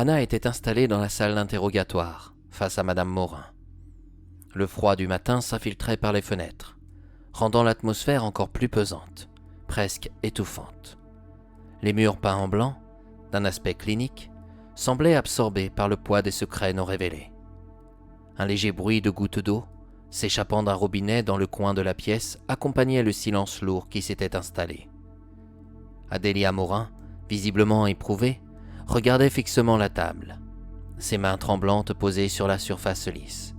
Anna était installée dans la salle d'interrogatoire, face à Madame Morin. Le froid du matin s'infiltrait par les fenêtres, rendant l'atmosphère encore plus pesante, presque étouffante. Les murs peints en blanc, d'un aspect clinique, semblaient absorbés par le poids des secrets non révélés. Un léger bruit de gouttes d'eau, s'échappant d'un robinet dans le coin de la pièce, accompagnait le silence lourd qui s'était installé. Adélia Morin, visiblement éprouvée, regardait fixement la table, ses mains tremblantes posées sur la surface lisse.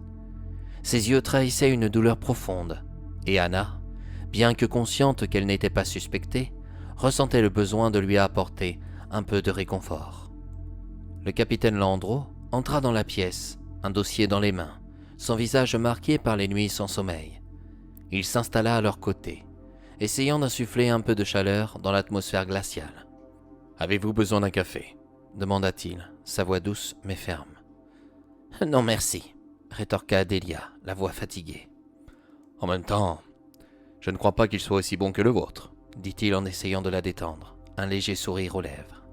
Ses yeux trahissaient une douleur profonde, et Anna, bien que consciente qu'elle n'était pas suspectée, ressentait le besoin de lui apporter un peu de réconfort. Le capitaine Landreau entra dans la pièce, un dossier dans les mains, son visage marqué par les nuits sans sommeil. Il s'installa à leur côté, essayant d'insuffler un peu de chaleur dans l'atmosphère glaciale. « Avez-vous besoin d'un café ?» demanda-t-il, sa voix douce mais ferme. « Non merci », rétorqua Adélia, la voix fatiguée. « En même temps, je ne crois pas qu'il soit aussi bon que le vôtre, » dit-il en essayant de la détendre, un léger sourire aux lèvres.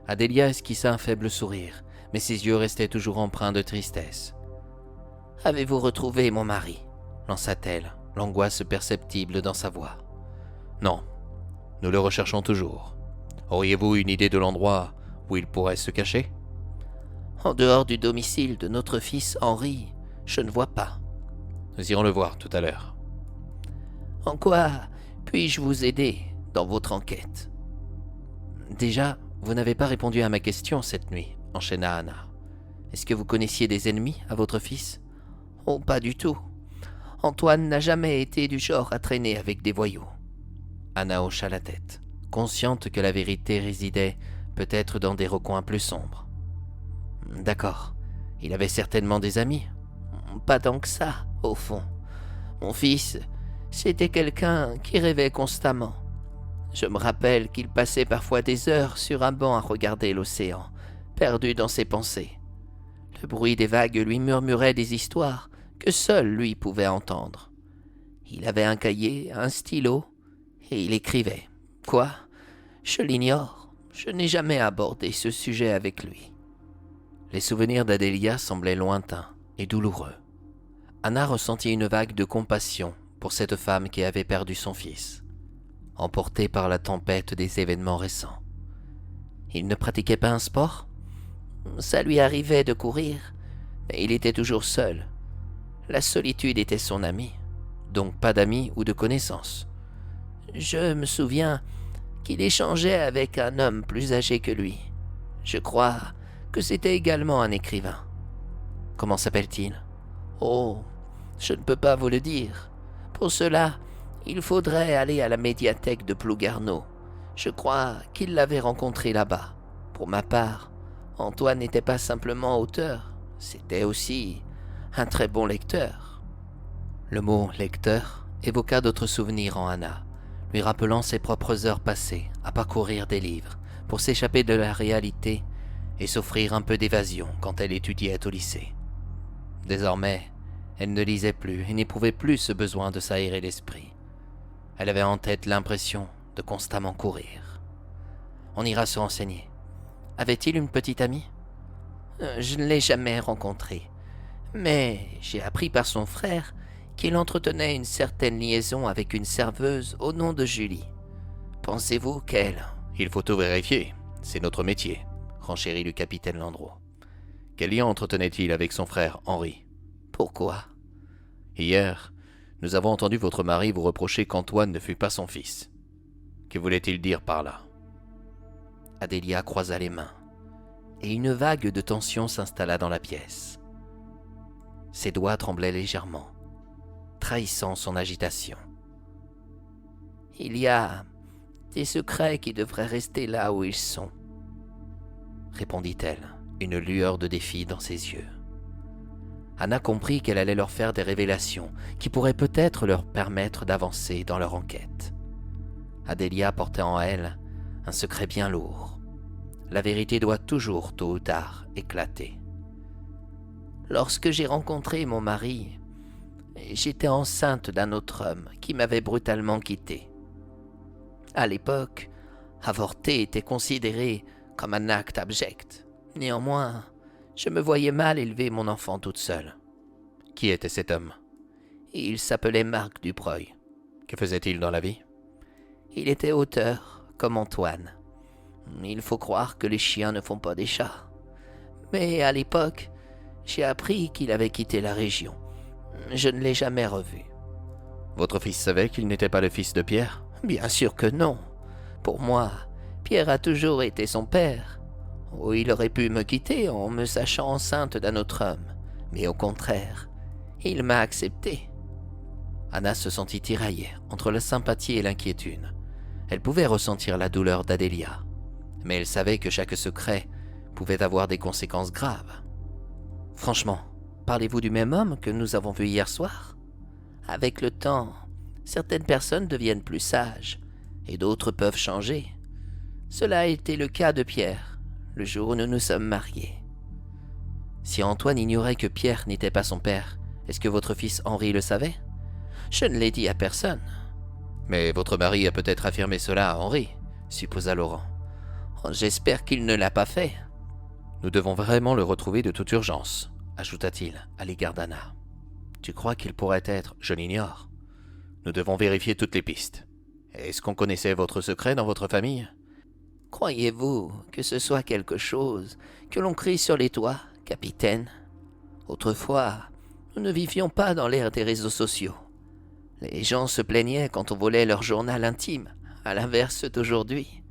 Adélia esquissa un faible sourire, mais ses yeux restaient toujours empreints de tristesse. « Avez-vous retrouvé mon mari ?» lança-t-elle, l'angoisse perceptible dans sa voix. « Non, nous le recherchons toujours. Auriez-vous une idée de l'endroit où il pourrait se cacher ? » « En dehors du domicile de notre fils Henri, je ne vois pas. » « Nous irons le voir tout à l'heure. »« En quoi puis-je vous aider dans votre enquête ?»« Déjà, vous n'avez pas répondu à ma question cette nuit, » enchaîna Anna. « Est-ce que vous connaissiez des ennemis à votre fils ? » ?»« Oh, pas du tout. Antoine n'a jamais été du genre à traîner avec des voyous. » Anna hocha la tête, consciente que la vérité résidait peut-être dans des recoins plus sombres. « D'accord. Il avait certainement des amis. »« Pas tant que ça, au fond. Mon fils, c'était quelqu'un qui rêvait constamment. Je me rappelle qu'il passait parfois des heures sur un banc à regarder l'océan, perdu dans ses pensées. Le bruit des vagues lui murmurait des histoires que seul lui pouvait entendre. Il avait un cahier, un stylo, et il écrivait. Quoi ? Je l'ignore. Je n'ai jamais abordé ce sujet avec lui. » Les souvenirs d'Adélia semblaient lointains et douloureux. Anna ressentit une vague de compassion pour cette femme qui avait perdu son fils, emportée par la tempête des événements récents. Il ne pratiquait pas un sport ? Ça lui arrivait de courir, mais il était toujours seul. La solitude était son ami, donc pas d'amis ou de connaissances. Je me souviens qu'il échangeait avec un homme plus âgé que lui. Je crois que c'était également un écrivain. Comment s'appelle-t-il ? Oh, je ne peux pas vous le dire. Pour cela, il faudrait aller à la médiathèque de Plouguerneau. Je crois qu'il l'avait rencontré là-bas. Pour ma part, Antoine n'était pas simplement auteur, c'était aussi un très bon lecteur. Le mot « lecteur » évoqua d'autres souvenirs en Anna, lui rappelant ses propres heures passées à parcourir des livres pour s'échapper de la réalité et s'offrir un peu d'évasion quand elle étudiait au lycée. Désormais, elle ne lisait plus et n'éprouvait plus ce besoin de s'aérer l'esprit. Elle avait en tête l'impression de constamment courir. On ira se renseigner. Avait-il une petite amie ? Je ne l'ai jamais rencontrée, mais j'ai appris par son frère qu'il entretenait une certaine liaison avec une serveuse au nom de Julie. Pensez-vous qu'elle... Il faut tout vérifier, c'est notre métier, renchérit le capitaine Landreau. Quel lien entretenait-il avec son frère Henri ? Pourquoi ? Hier, nous avons entendu votre mari vous reprocher qu'Antoine ne fût pas son fils. Que voulait-il dire par là ? Adélia croisa les mains, et une vague de tension s'installa dans la pièce. Ses doigts tremblaient légèrement, trahissant son agitation. « Il y a des secrets qui devraient rester là où ils sont, » répondit-elle, une lueur de défi dans ses yeux. Anna comprit qu'elle allait leur faire des révélations qui pourraient peut-être leur permettre d'avancer dans leur enquête. Adélia portait en elle un secret bien lourd. La vérité doit toujours, tôt ou tard, éclater. Lorsque j'ai rencontré mon mari, j'étais enceinte d'un autre homme qui m'avait brutalement quitté. À l'époque, avorter était considéré comme un acte abject. Néanmoins, je me voyais mal élever mon enfant toute seule. Qui était cet homme? Il s'appelait Marc Dubreuil. Que faisait-il dans la vie? Il était auteur, comme Antoine. Il faut croire que les chiens ne font pas des chats. Mais à l'époque, j'ai appris qu'il avait quitté la région. Je ne l'ai jamais revu. Votre fils savait qu'il n'était pas le fils de Pierre? Bien sûr que non. Pour moi, Pierre a toujours été son père. Oh, il aurait pu me quitter en me sachant enceinte d'un autre homme, mais au contraire, il m'a accepté. Anna se sentit tiraillée entre la sympathie et l'inquiétude. Elle pouvait ressentir la douleur d'Adélia, mais elle savait que chaque secret pouvait avoir des conséquences graves. Franchement, parlez-vous du même homme que nous avons vu hier soir? Avec le temps, certaines personnes deviennent plus sages, et d'autres peuvent changer. Cela a été le cas de Pierre, le jour où nous nous sommes mariés. Si Antoine ignorait que Pierre n'était pas son père, est-ce que votre fils Henri le savait? Je ne l'ai dit à personne. Mais votre mari a peut-être affirmé cela à Henri, supposa Laurent. Oh, j'espère qu'il ne l'a pas fait. Nous devons vraiment le retrouver de toute urgence, ajouta-t-il à l'égard d'Anna. Tu crois qu'il pourrait être? Je l'ignore. Nous devons vérifier toutes les pistes. Est-ce qu'on connaissait votre secret dans votre famille? Croyez-vous que ce soit quelque chose que l'on crie sur les toits, capitaine? Autrefois, nous ne vivions pas dans l'ère des réseaux sociaux. Les gens se plaignaient quand on volait leur journal intime, à l'inverse d'aujourd'hui.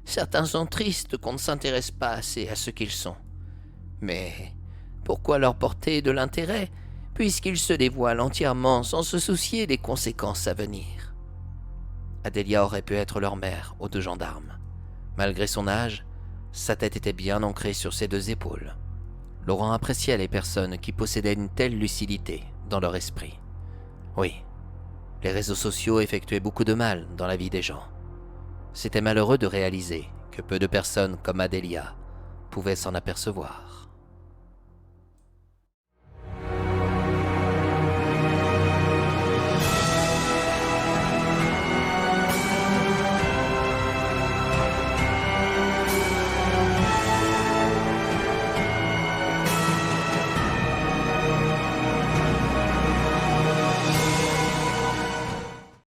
Certains sont tristes qu'on ne s'intéresse pas assez à ce qu'ils sont. Mais pourquoi leur porter de l'intérêt, puisqu'ils se dévoilent entièrement sans se soucier des conséquences à venir? Adélia aurait pu être leur mère aux deux gendarmes. Malgré son âge, sa tête était bien ancrée sur ses deux épaules. Laurent appréciait les personnes qui possédaient une telle lucidité dans leur esprit. Oui, les réseaux sociaux effectuaient beaucoup de mal dans la vie des gens. C'était malheureux de réaliser que peu de personnes comme Adélia pouvaient s'en apercevoir.